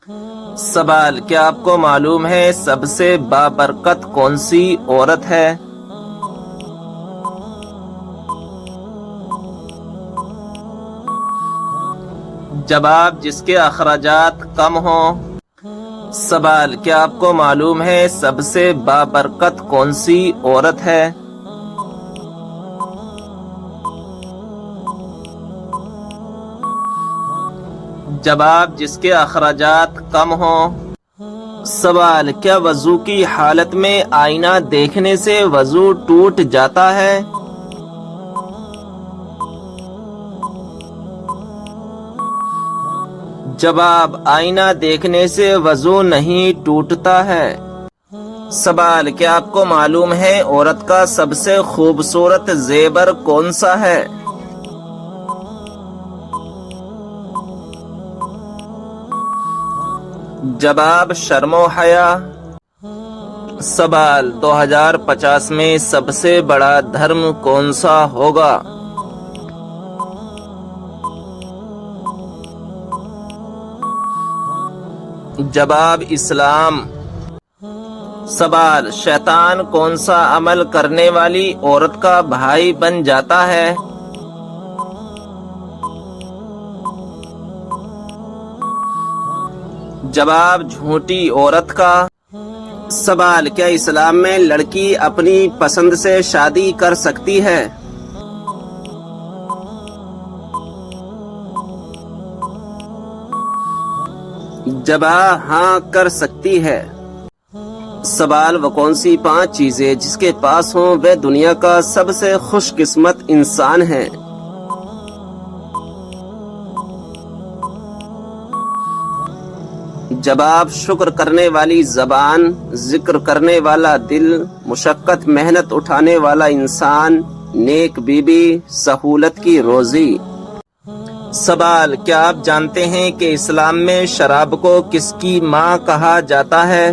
سوال: کیا آپ کو معلوم ہے سب سے بابرکت کون سی عورت ہے؟ جواب: جس کے اخراجات کم ہوں۔ سوال: کیا آپ کو معلوم ہے سب سے بابرکت کون سی عورت ہے؟ جواب: جس کے اخراجات کم ہوں۔ سوال: کیا وضو کی حالت میں آئینہ دیکھنے سے وضو ٹوٹ جاتا ہے؟ جواب: آئینہ دیکھنے سے وضو نہیں ٹوٹتا ہے۔ سوال: کیا آپ کو معلوم ہے عورت کا سب سے خوبصورت زیور کون سا ہے؟ جواب: شرم و حیا۔ سوال: 2050 میں سب سے بڑا دھرم کون سا ہوگا؟ جواب: اسلام۔ سوال: شیطان کون سا عمل کرنے والی عورت کا بھائی بن جاتا ہے؟ جواب: جھوٹی عورت کا۔ سوال: کیا اسلام میں لڑکی اپنی پسند سے شادی کر سکتی ہے؟ جواب: ہاں، کر سکتی ہے۔ سوال: وہ کون سی 5 چیزیں جس کے پاس ہوں وہ دنیا کا سب سے خوش قسمت انسان ہے؟ جواب: شکر کرنے والی زبان، ذکر کرنے والا دل، مشقت محنت اٹھانے والا انسان، نیک بیوی، سہولت کی روزی۔ سوال: کیا آپ جانتے ہیں کہ اسلام میں شراب کو کس کی ماں کہا جاتا ہے؟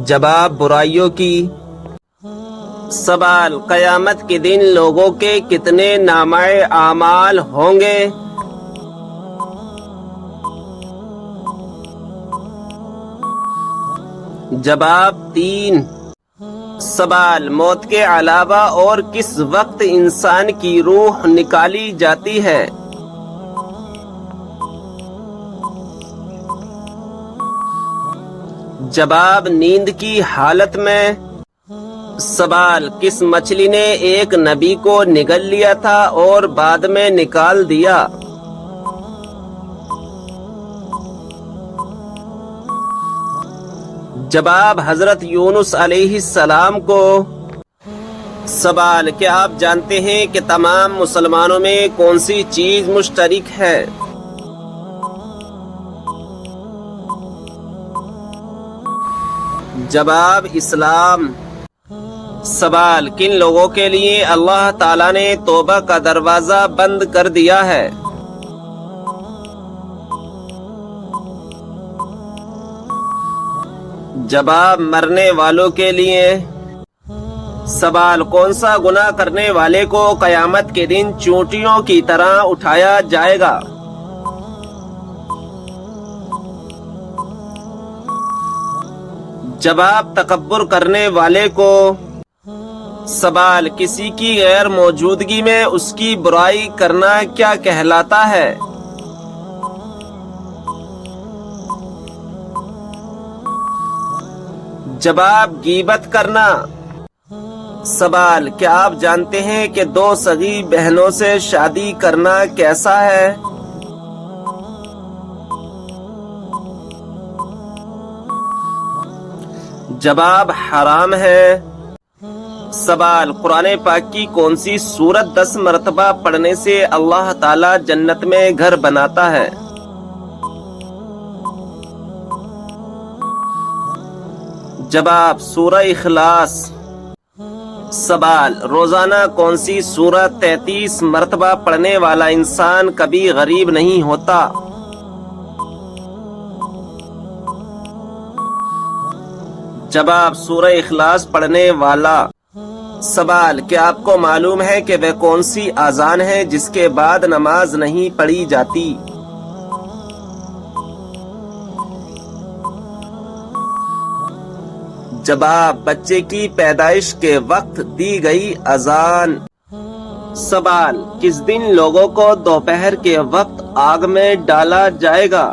جواب: برائیوں کی۔ سوال: قیامت کے دن لوگوں کے کتنے نامہ اعمال ہوں گے؟ جواب: 3۔ سوال: موت کے علاوہ اور کس وقت انسان کی روح نکالی جاتی ہے؟ جواب: نیند کی حالت میں۔ سوال: کس مچھلی نے ایک نبی کو نگل لیا تھا اور بعد میں نکال دیا؟ جواب: حضرت یونس علیہ السلام کو۔ سوال: کیا آپ جانتے ہیں کہ تمام مسلمانوں میں کون سی چیز مشترک ہے؟ جواب: اسلام۔ سوال: کن لوگوں کے لیے اللہ تعالیٰ نے توبہ کا دروازہ بند کر دیا ہے؟ جواب: مرنے والوں کے لیے۔ سوال: کون سا گناہ کرنے والے کو قیامت کے دن چونٹیوں کی طرح اٹھایا جائے گا؟ جواب: تکبر کرنے والے کو۔ سوال: کسی کی غیر موجودگی میں اس کی برائی کرنا کیا کہلاتا ہے؟ جواب: غیبت کرنا۔ سوال: کیا آپ جانتے ہیں کہ 2 سگی بہنوں سے شادی کرنا کیسا ہے؟ جواب: حرام ہے۔ سوال: قرآن پاک کی کون سی سورت 10 مرتبہ پڑھنے سے اللہ تعالی جنت میں گھر بناتا ہے؟ جواب: سورہ اخلاص۔ سوال: روزانہ کون سی سورت 33 مرتبہ پڑھنے والا انسان کبھی غریب نہیں ہوتا؟ جواب: سورہ اخلاص پڑھنے والا۔ سوال، کیا آپ کو معلوم ہے کہ وہ کون سی اذان ہے جس کے بعد نماز نہیں پڑھی جاتی؟ جواب، بچے کی پیدائش کے وقت دی گئی اذان۔ سوال، کس دن لوگوں کو دوپہر کے وقت آگ میں ڈالا جائے گا؟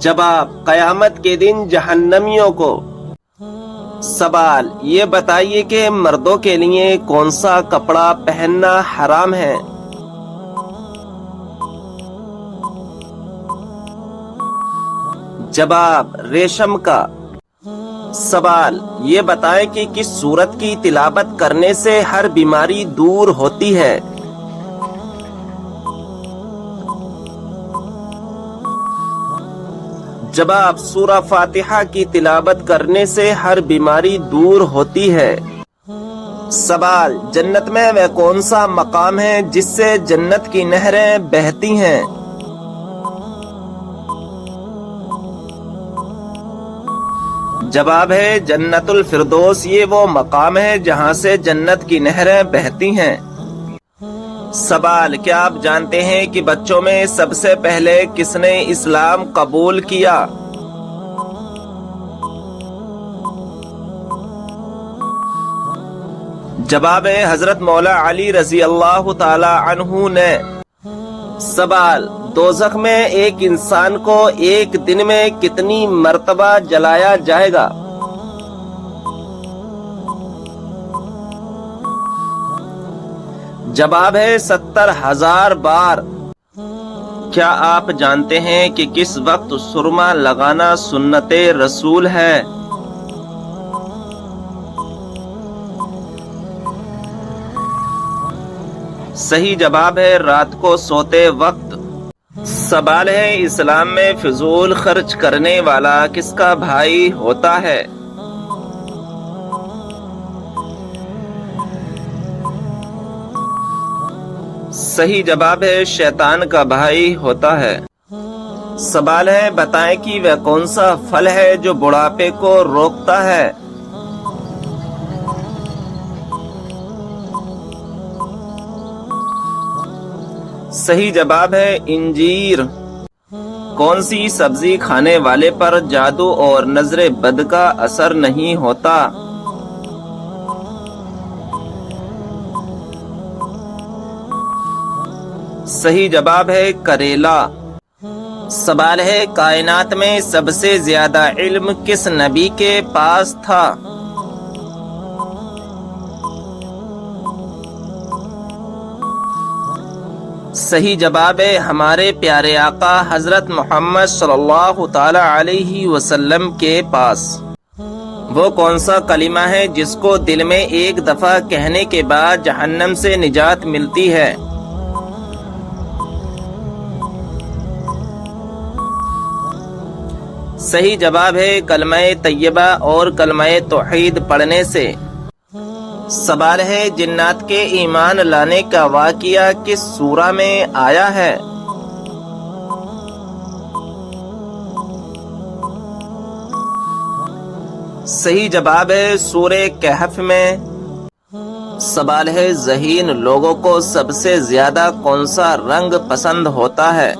جواب، قیامت کے دن جہنمیوں کو۔ سوال، یہ بتائیے کہ مردوں کے لیے کون سا کپڑا پہننا حرام ہے؟ جواب، ریشم کا۔ سوال، یہ بتائیں کہ کس سورت کی تلاوت کرنے سے ہر بیماری دور ہوتی ہے؟ جواب، سورہ فاتحہ کی تلاوت کرنے سے ہر بیماری دور ہوتی ہے۔ سوال، جنت میں وہ کون سا مقام ہے جس سے جنت کی نہریں بہتی ہیں؟ جواب ہے جنت الفردوس، یہ وہ مقام ہے جہاں سے جنت کی نہریں بہتی ہیں۔ سوال، کیا آپ جانتے ہیں کہ بچوں میں سب سے پہلے کس نے اسلام قبول کیا؟ جواب ہے حضرت مولا علی رضی اللہ تعالی عنہ نے۔ سوال، دوزخ میں ایک انسان کو ایک دن میں کتنی مرتبہ جلایا جائے گا؟ جواب ہے 70,000 بار۔ کیا آپ جانتے ہیں کہ کس وقت سرما لگانا سنت رسول ہے؟ صحیح جواب ہے رات کو سوتے وقت۔ سوال ہے اسلام میں فضول خرچ کرنے والا کس کا بھائی ہوتا ہے؟ صحیح جواب ہے شیطان کا بھائی ہوتا ہے۔ سوال ہے بتائیں کہ وہ کون سا پھل ہے جو بڑھاپے کو روکتا ہے؟ صحیح جواب ہے انجیر۔ کون سی سبزی کھانے والے پر جادو اور نظر بد کا اثر نہیں ہوتا؟ صحیح جواب ہے کریلا۔ سوال ہے کائنات میں سب سے زیادہ علم کس نبی کے پاس تھا؟ صحیح جواب ہے ہمارے پیارے آقا حضرت محمد صلی اللہ تعالی علیہ وسلم کے پاس۔ وہ کون سا کلمہ ہے جس کو دل میں ایک دفعہ کہنے کے بعد جہنم سے نجات ملتی ہے؟ صحیح جواب ہے کلمہ طیبہ اور کلمہ توحید پڑھنے سے۔ سوال ہے جنات کے ایمان لانے کا واقعہ کس سورہ میں آیا ہے؟ صحیح جواب ہے سورہ کہف میں۔ سوال ہے ذہین لوگوں کو سب سے زیادہ کون سا رنگ پسند ہوتا ہے؟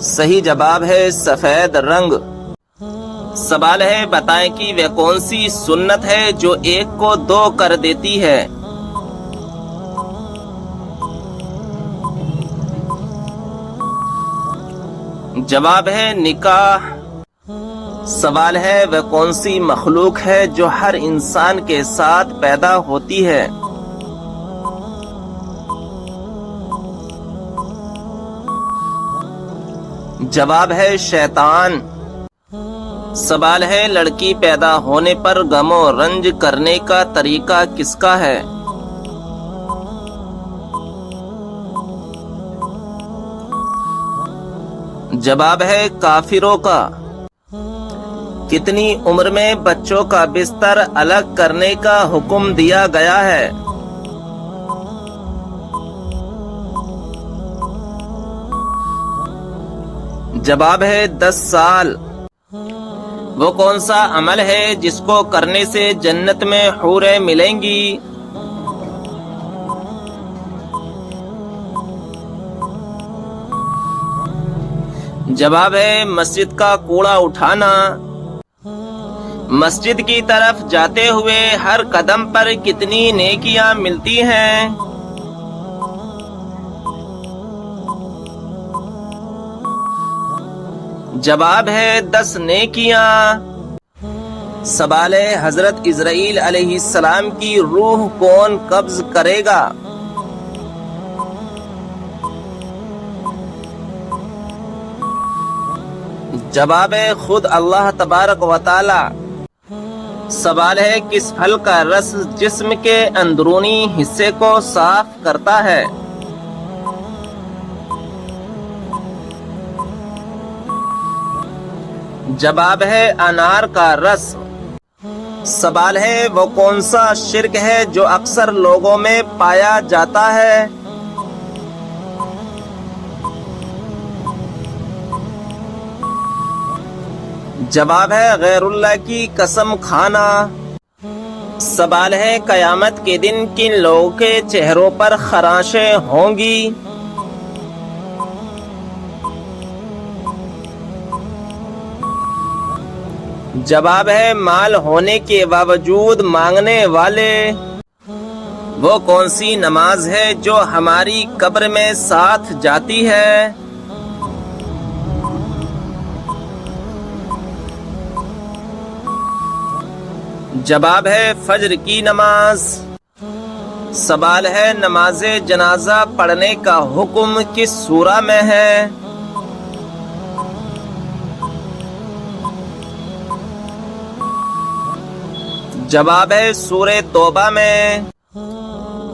صحیح جواب ہے سفید رنگ۔ سوال ہے بتائیں کہ وہ کون سی سنت ہے جو ایک کو دو کر دیتی ہے؟ جواب ہے نکاح۔ سوال ہے وہ کون سی مخلوق ہے جو ہر انسان کے ساتھ پیدا ہوتی ہے؟ جواب ہے شیطان۔ سوال ہے لڑکی پیدا ہونے پر غم و رنج کرنے کا طریقہ کس کا ہے؟ جواب ہے کافروں کا۔ کتنی عمر میں بچوں کا بستر الگ کرنے کا حکم دیا گیا ہے؟ جواب ہے 10 سال۔ وہ کون سا عمل ہے جس کو کرنے سے جنت میں حوریں ملیں گی؟ جواب ہے مسجد کا کوڑا اٹھانا۔ مسجد کی طرف جاتے ہوئے ہر قدم پر کتنی نیکیاں ملتی ہیں؟ جواب ہے 10 نیکیاں۔ سوال ہے حضرت اسرائیل علیہ السلام کی روح کون قبض کرے گا؟ جواب ہے خود اللہ تبارک و تعالی۔ سوال ہے کس پھل کا رس جسم کے اندرونی حصے کو صاف کرتا ہے؟ جواب ہے انار کا رس۔ سوال ہے وہ کون سا شرک ہے جو اکثر لوگوں میں پایا جاتا ہے؟ جواب ہے غیر اللہ کی قسم کھانا۔ سوال ہے قیامت کے دن کن لوگوں کے چہروں پر خراشیں ہوں گی؟ جواب ہے مال ہونے کے باوجود مانگنے والے۔ وہ کون سی نماز ہے جو ہماری قبر میں ساتھ جاتی ہے؟ جواب ہے فجر کی نماز۔ سوال ہے نماز جنازہ پڑھنے کا حکم کس سورہ میں ہے؟ جواب ہے سورہ توبہ میں۔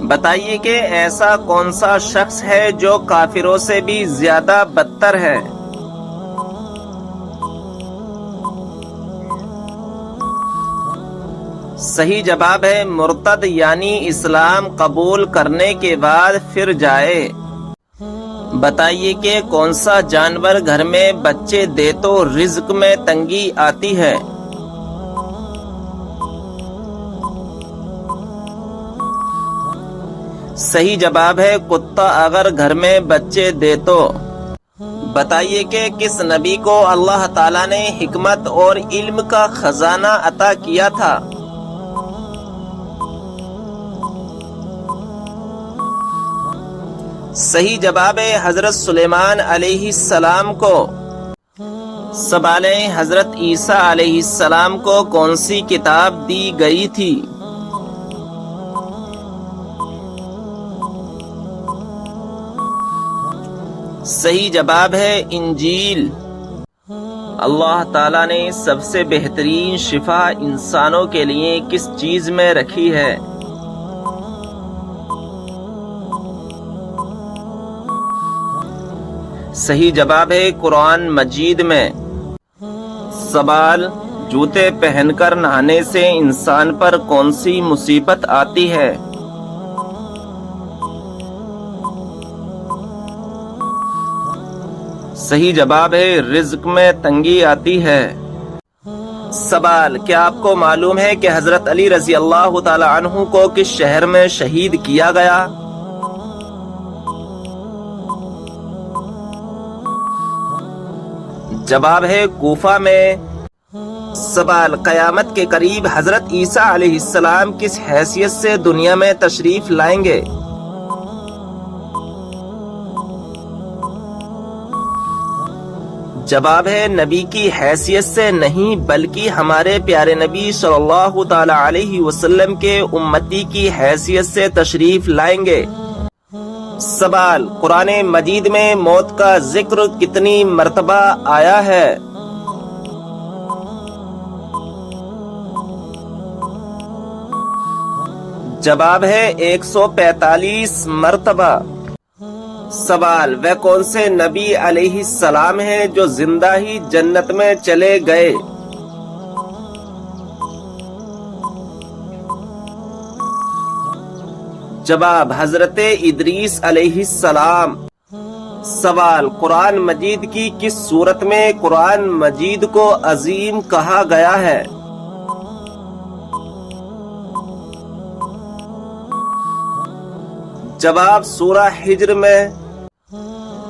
بتائیے کہ ایسا کون سا شخص ہے جو کافروں سے بھی زیادہ بدتر ہے؟ صحیح جواب ہے مرتد، یعنی اسلام قبول کرنے کے بعد پھر جائے۔ بتائیے کہ کون سا جانور گھر میں بچے دے تو رزق میں تنگی آتی ہے؟ صحیح جواب ہے کتا اگر گھر میں بچے دے تو۔ بتائیے کہ کس نبی کو اللہ تعالیٰ نے حکمت اور علم کا خزانہ عطا کیا تھا؟ صحیح جواب ہے حضرت سلیمان علیہ السلام کو۔ سوال ہے حضرت عیسیٰ علیہ السلام کو کون سی کتاب دی گئی تھی؟ صحیح جواب ہے انجیل۔ اللہ تعالیٰ نے سب سے بہترین شفا انسانوں کے لیے کس چیز میں رکھی ہے؟ صحیح جواب ہے قرآن مجید میں۔ سوال جوتے پہن کر نہانے سے انسان پر کون سی مصیبت آتی ہے؟ صحیح جواب ہے رزق میں تنگی آتی ہے۔ سوال کیا آپ کو معلوم ہے کہ حضرت علی رضی اللہ تعالی عنہ کو کس شہر میں شہید کیا گیا؟ جواب ہے کوفہ میں۔ سوال قیامت کے قریب حضرت عیسیٰ علیہ السلام کس حیثیت سے دنیا میں تشریف لائیں گے؟ جواب ہے نبی کی حیثیت سے نہیں بلکہ ہمارے پیارے نبی صلی اللہ تعالی علیہ وسلم کے امتی کی حیثیت سے تشریف لائیں گے۔ سوال قرآن مجید میں موت کا ذکر کتنی مرتبہ آیا ہے؟ جواب ہے 145 مرتبہ۔ سوال وہ کون سے نبی علیہ السلام ہیں جو زندہ ہی جنت میں چلے گئے؟ جواب حضرت ادریس علیہ السلام۔ سوال: قرآن مجید کی کس صورت میں قرآن مجید کو عظیم کہا گیا ہے؟ جواب: سورہ ہجر میں۔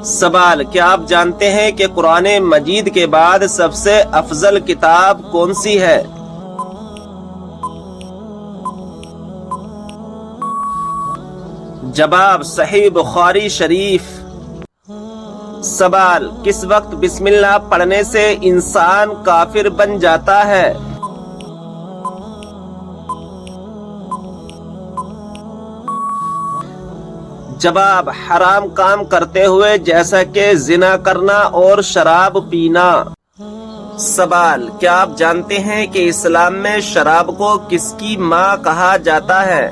سوال: کیا آپ جانتے ہیں کہ قرآن مجید کے بعد سب سے افضل کتاب کون سی ہے؟ جواب: صحیح بخاری شریف۔ سوال: کس وقت بسم اللہ پڑھنے سے انسان کافر بن جاتا ہے؟ جواب: حرام کام کرتے ہوئے، جیسا کہ زنا کرنا اور شراب پینا۔ سوال: کیا آپ جانتے ہیں کہ اسلام میں شراب کو کس کی ماں کہا جاتا ہے؟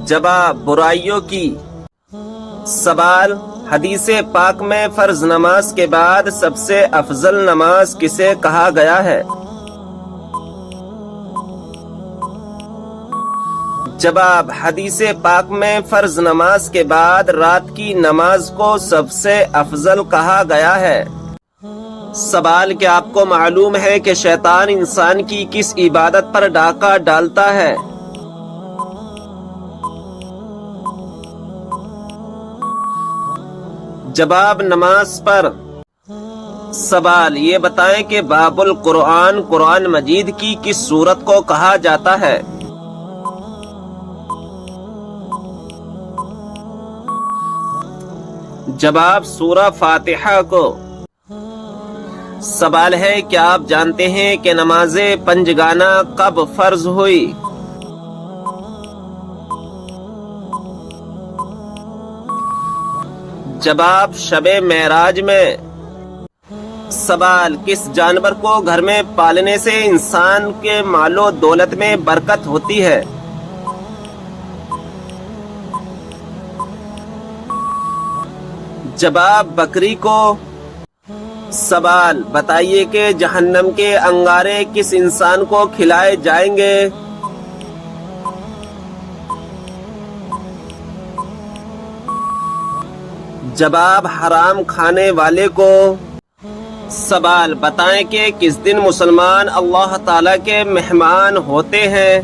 جواب: برائیوں کی۔ سوال: حدیث پاک میں فرض نماز کے بعد سب سے افضل نماز کسے کہا گیا ہے؟ جواب: حدیث پاک میں فرض نماز کے بعد رات کی نماز کو سب سے افضل کہا گیا ہے۔ سوال: کیا آپ کو معلوم ہے کہ شیطان انسان کی کس عبادت پر ڈاکہ ڈالتا ہے؟ جواب: نماز پر۔ سوال: یہ بتائیں کہ باب القرآن قرآن مجید کی کس سورت کو کہا جاتا ہے؟ جواب: سورہ فاتحہ کو۔ سوال ہے: کیا آپ جانتے ہیں کہ نماز پنجگانہ کب فرض ہوئی؟ جواب: شب معراج میں۔ سوال: کس جانور کو گھر میں پالنے سے انسان کے مال و دولت میں برکت ہوتی ہے؟ جواب: بکری کو۔ سوال: بتائیے کہ جہنم کے انگارے کس انسان کو کھلائے جائیں گے؟ جواب: حرام کھانے والے کو۔ سوال: بتائیں کہ کس دن مسلمان اللہ تعالیٰ کے مہمان ہوتے ہیں؟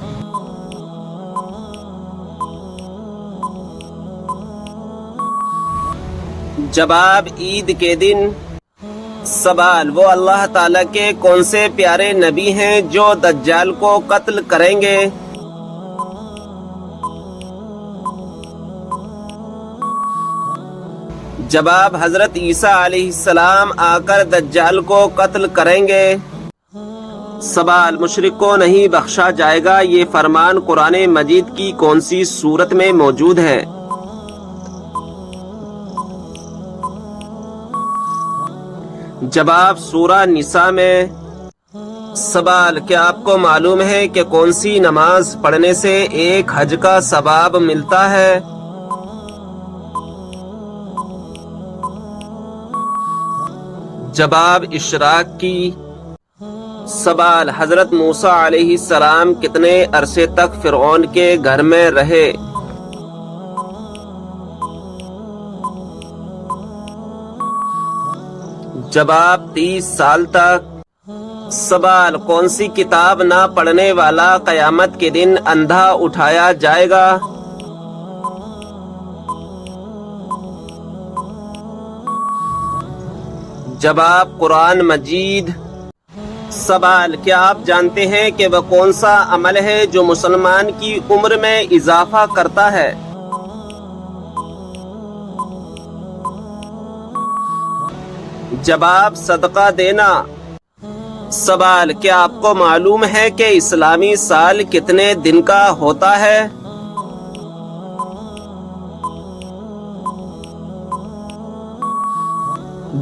جواب: عید کے دن۔ سوال: وہ اللہ تعالیٰ کے کون سے پیارے نبی ہیں جو دجال کو قتل کریں گے؟ جواب: حضرت عیسیٰ علیہ السلام آ کر دجال کو قتل کریں گے۔ سوال: مشرک کو نہیں بخشا جائے گا، یہ فرمان قرآن مجید کی کون سی سورت میں موجود ہے؟ جواب: سورہ نساء میں۔ سوال: کیا آپ کو معلوم ہے کہ کون سی نماز پڑھنے سے ایک حج کا ثواب ملتا ہے؟ جواب: اشراق کی۔ سوال: حضرت موسیٰ علیہ السلام کتنے عرصے تک فرعون کے گھر میں رہے؟ جواب: 30 سال تک۔ سوال: کون سی کتاب نہ پڑھنے والا قیامت کے دن اندھا اٹھایا جائے گا؟ جواب: قرآن مجید۔ سوال: کیا آپ جانتے ہیں کہ وہ کون سا عمل ہے جو مسلمان کی عمر میں اضافہ کرتا ہے؟ جواب: صدقہ دینا۔ سوال: کیا آپ کو معلوم ہے کہ اسلامی سال کتنے دن کا ہوتا ہے؟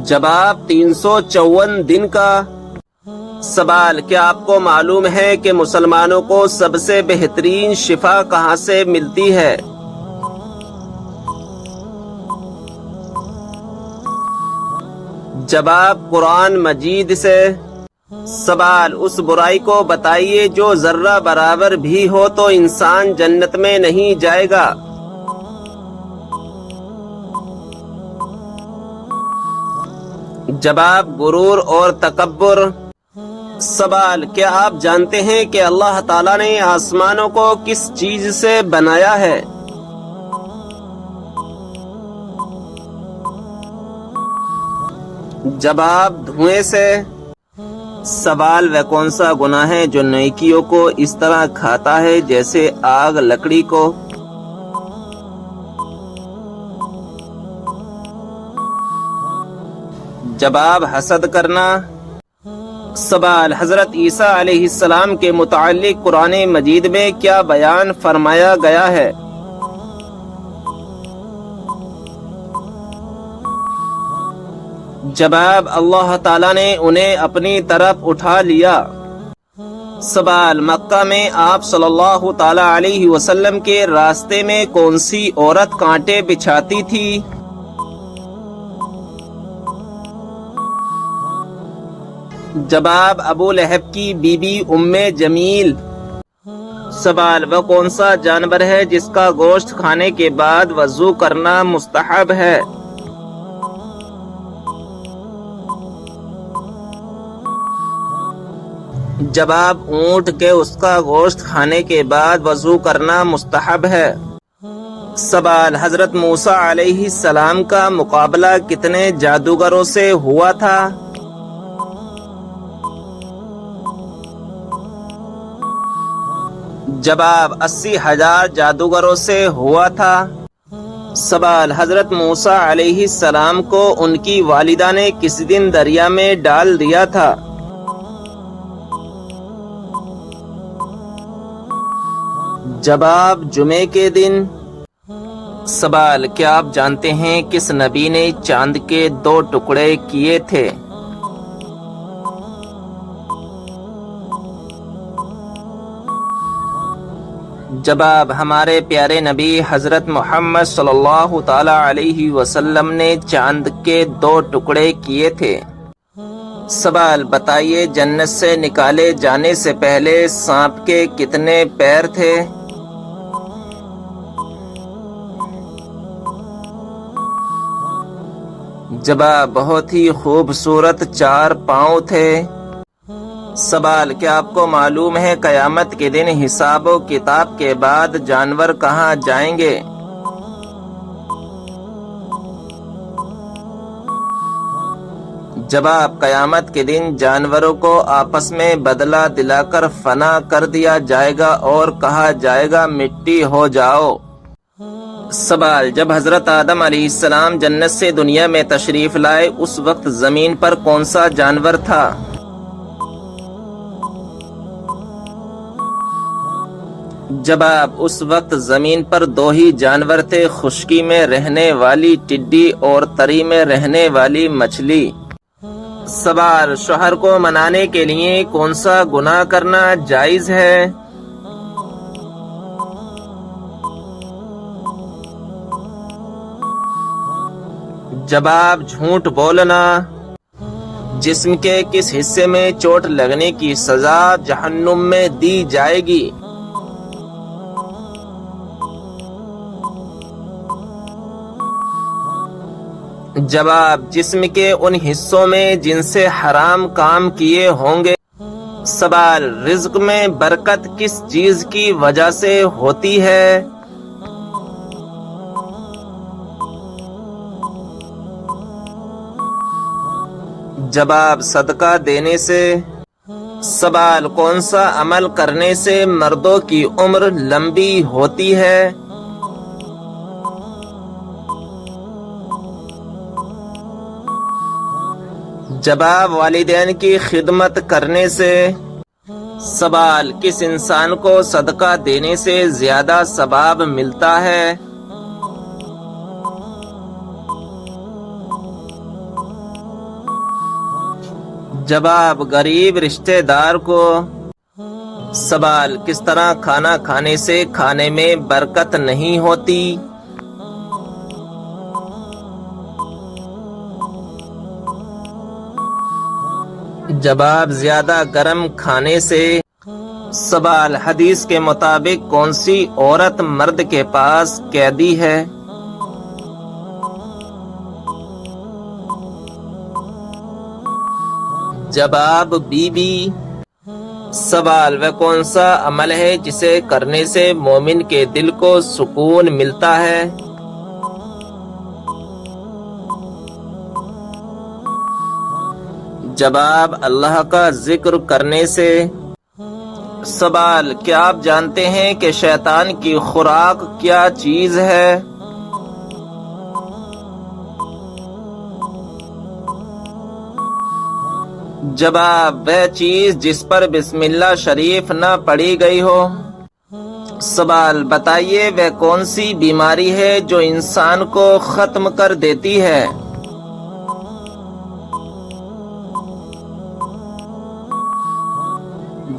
جواب: 354 دن کا۔ سوال: کیا آپ کو معلوم ہے کہ مسلمانوں کو سب سے بہترین شفا کہاں سے ملتی ہے؟ جواب: قرآن مجید سے۔ سوال، اس برائی کو بتائیے جو ذرہ برابر بھی ہو تو انسان جنت میں نہیں جائے گا۔ جواب، غرور اور تکبر۔ سوال، کیا آپ جانتے ہیں کہ اللہ تعالیٰ نے آسمانوں کو کس چیز سے بنایا ہے؟ جواب، دھوئیں سے۔ سوال، وہ کون سا گناہ ہے جو نیکیوں کو اس طرح کھاتا ہے جیسے آگ لکڑی کو؟ جواب، حسد کرنا۔ سوال، حضرت عیسیٰ علیہ السلام کے متعلق قرآن مجید میں کیا بیان فرمایا گیا ہے؟ جواب، اللہ تعالیٰ نے انہیں اپنی طرف اٹھا لیا۔ سوال، مکہ میں آپ صلی اللہ تعالی علیہ وسلم کے راستے میں کون سی عورت کانٹے بچھاتی تھی؟ جواب، ابو لہب کی بیوی ام جمیل۔ سوال، وہ کون سا جانور ہے جس کا گوشت کھانے کے بعد وضو کرنا مستحب ہے؟ جواب، اونٹ کے اس کا گوشت کھانے کے بعد وضو کرنا مستحب ہے۔ سوال، حضرت موسیٰ علیہ السلام کا مقابلہ کتنے جادوگروں سے ہوا تھا؟ جواب، 80,000 جادوگروں سے ہوا تھا۔ سوال، حضرت موسیٰ علیہ السلام کو ان کی والدہ نے کس دن دریا میں ڈال دیا تھا؟ جواب، جمعے کے دن۔ سوال، کیا آپ جانتے ہیں کس نبی نے چاند کے 2 ٹکڑے کیے تھے؟ جواب، ہمارے پیارے نبی حضرت محمد صلی اللہ تعالی علیہ وسلم نے چاند کے 2 ٹکڑے کیے تھے۔ سوال، بتائیے جنت سے نکالے جانے سے پہلے سانپ کے کتنے پیر تھے؟ جواب، بہت ہی خوبصورت 4 پاؤں تھے۔ سوال، کیا آپ کو معلوم ہے قیامت کے دن حساب و کتاب کے بعد جانور کہاں جائیں گے؟ جواب، قیامت کے دن جانوروں کو آپس میں بدلہ دلا کر فنا کر دیا جائے گا اور کہا جائے گا مٹی ہو جاؤ۔ سوال، جب حضرت آدم علیہ السلام جنت سے دنیا میں تشریف لائے اس وقت زمین پر کون سا جانور تھا؟ جواب، اس وقت زمین پر 2 ہی جانور تھے، خشکی میں رہنے والی ٹڈی اور تری میں رہنے والی مچھلی۔ سوال، شوہر کو منانے کے لیے کون سا گناہ کرنا جائز ہے؟ جواب، جھوٹ بولنا۔ جسم کے کس حصے میں چوٹ لگنے کی سزا جہنم میں دی جائے گی؟ جواب، جسم کے ان حصوں میں جن سے حرام کام کیے ہوں گے۔ سوال، رزق میں برکت کس چیز کی وجہ سے ہوتی ہے؟ جواب، صدقہ دینے سے۔ سوال، کون سا عمل کرنے سے مردوں کی عمر لمبی ہوتی ہے؟ جواب، والدین کی خدمت کرنے سے۔ سوال، کس انسان کو صدقہ دینے سے زیادہ ثواب ملتا ہے؟ جواب، غریب رشتہ دار کو۔ سوال، کس طرح کھانا کھانے سے کھانے میں برکت نہیں ہوتی؟ جب آپ زیادہ گرم کھانے سے سوال حدیث کے مطابق کون سی عورت مرد کے پاس قیدی ہے؟ جواب بی بی۔ سوال وہ کون سا عمل ہے جسے کرنے سے مومن کے دل کو سکون ملتا ہے؟ جواب اللہ کا ذکر کرنے سے۔ سوال کیا آپ جانتے ہیں کہ شیطان کی خوراک کیا چیز ہے؟ جواب وہ چیز جس پر بسم اللہ شریف نہ پڑھی گئی ہو۔ سوال بتائیے وہ کون سی بیماری ہے جو انسان کو ختم کر دیتی ہے؟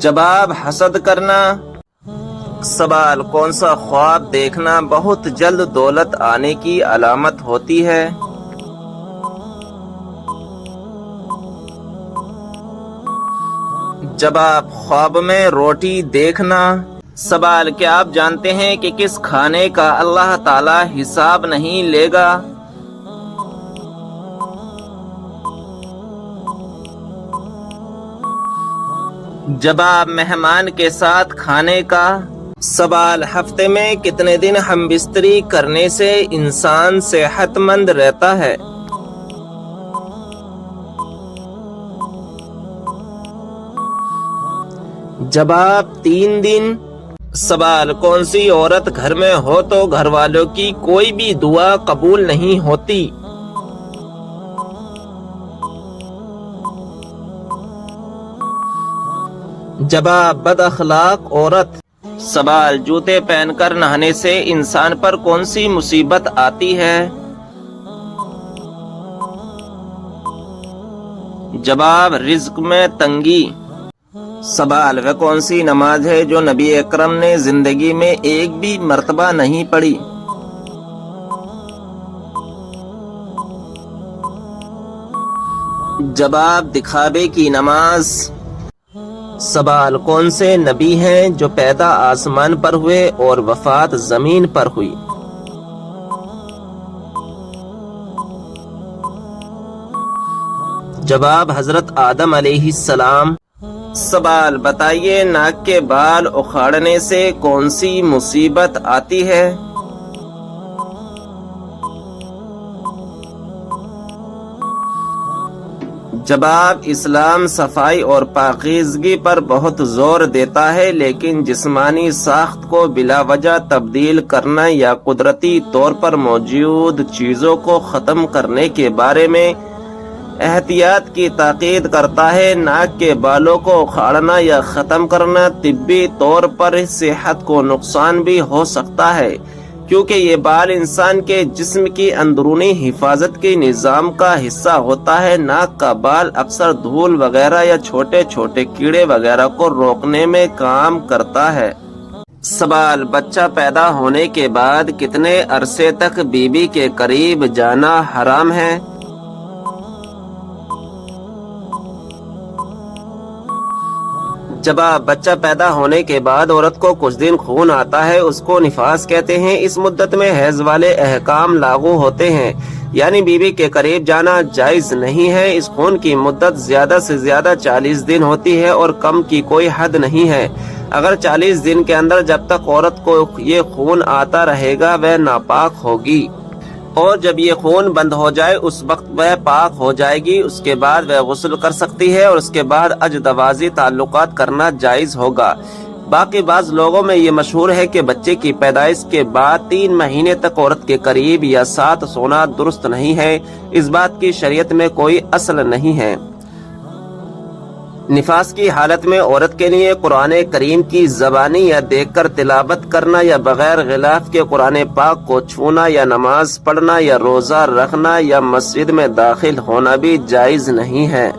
جواب حسد کرنا۔ سوال کون سا خواب دیکھنا بہت جلد دولت آنے کی علامت ہوتی ہے؟ جواب خواب میں روٹی دیکھنا۔ سوال کیا آپ جانتے ہیں کہ کس کھانے کا اللہ تعالی حساب نہیں لے گا؟ جواب مہمان کے ساتھ کھانے کا۔ سوال ہفتے میں کتنے دن ہم بستری کرنے سے انسان صحت مند رہتا ہے؟ جواب 3 دن۔ سوال کون سی عورت گھر میں ہو تو گھر والوں کی کوئی بھی دعا قبول نہیں ہوتی؟ جواب بد اخلاق عورت۔ سوال جوتے پہن کر نہانے سے انسان پر کون سی مصیبت آتی ہے؟ جواب رزق میں تنگی۔ سوال وہ کون سی نماز ہے جو نبی اکرم نے زندگی میں ایک بھی مرتبہ نہیں پڑھی؟ جواب دکھاوے کی نماز۔ سوال کون سے نبی ہیں جو پیدا آسمان پر ہوئے اور وفات زمین پر ہوئی؟ جواب حضرت آدم علیہ السلام۔ سوال بتائیے ناک کے بال اکھاڑنے سے کون سی مصیبت آتی ہے؟ جواب اسلام صفائی اور پاکیزگی پر بہت زور دیتا ہے، لیکن جسمانی ساخت کو بلا وجہ تبدیل کرنا یا قدرتی طور پر موجود چیزوں کو ختم کرنے کے بارے میں احتیاط کی تاکید کرتا ہے۔ ناک کے بالوں کو اکھاڑنا یا ختم کرنا طبی طور پر صحت کو نقصان بھی ہو سکتا ہے، کیونکہ یہ بال انسان کے جسم کی اندرونی حفاظت کے نظام کا حصہ ہوتا ہے۔ ناک کا بال اکثر دھول وغیرہ یا چھوٹے چھوٹے کیڑے وغیرہ کو روکنے میں کام کرتا ہے۔ سوال بچہ پیدا ہونے کے بعد کتنے عرصے تک بیوی کے قریب جانا حرام ہے؟ جب بچہ پیدا ہونے کے بعد عورت کو کچھ دن خون آتا ہے، اس کو نفاس کہتے ہیں۔ اس مدت میں حیض والے احکام لاگو ہوتے ہیں، یعنی بیوی کے قریب جانا جائز نہیں ہے۔ اس خون کی مدت زیادہ سے زیادہ 40 دن ہوتی ہے اور کم کی کوئی حد نہیں ہے۔ اگر 40 دن کے اندر جب تک عورت کو یہ خون آتا رہے گا وہ ناپاک ہوگی، اور جب یہ خون بند ہو جائے اس وقت وہ پاک ہو جائے گی۔ اس کے بعد وہ غسل کر سکتی ہے اور اس کے بعد اجدوازی تعلقات کرنا جائز ہوگا۔ باقی بعض لوگوں میں یہ مشہور ہے کہ بچے کی پیدائش کے بعد 3 مہینے تک عورت کے قریب یا ساتھ سونا درست نہیں ہے۔ اس بات کی شریعت میں کوئی اصل نہیں ہے۔ نفاس کی حالت میں عورت کے لیے قرآن کریم کی زبانی یا دیکھ کر تلاوت کرنا یا بغیر غلاف کے قرآن پاک کو چھونا یا نماز پڑھنا یا روزہ رکھنا یا مسجد میں داخل ہونا بھی جائز نہیں ہے۔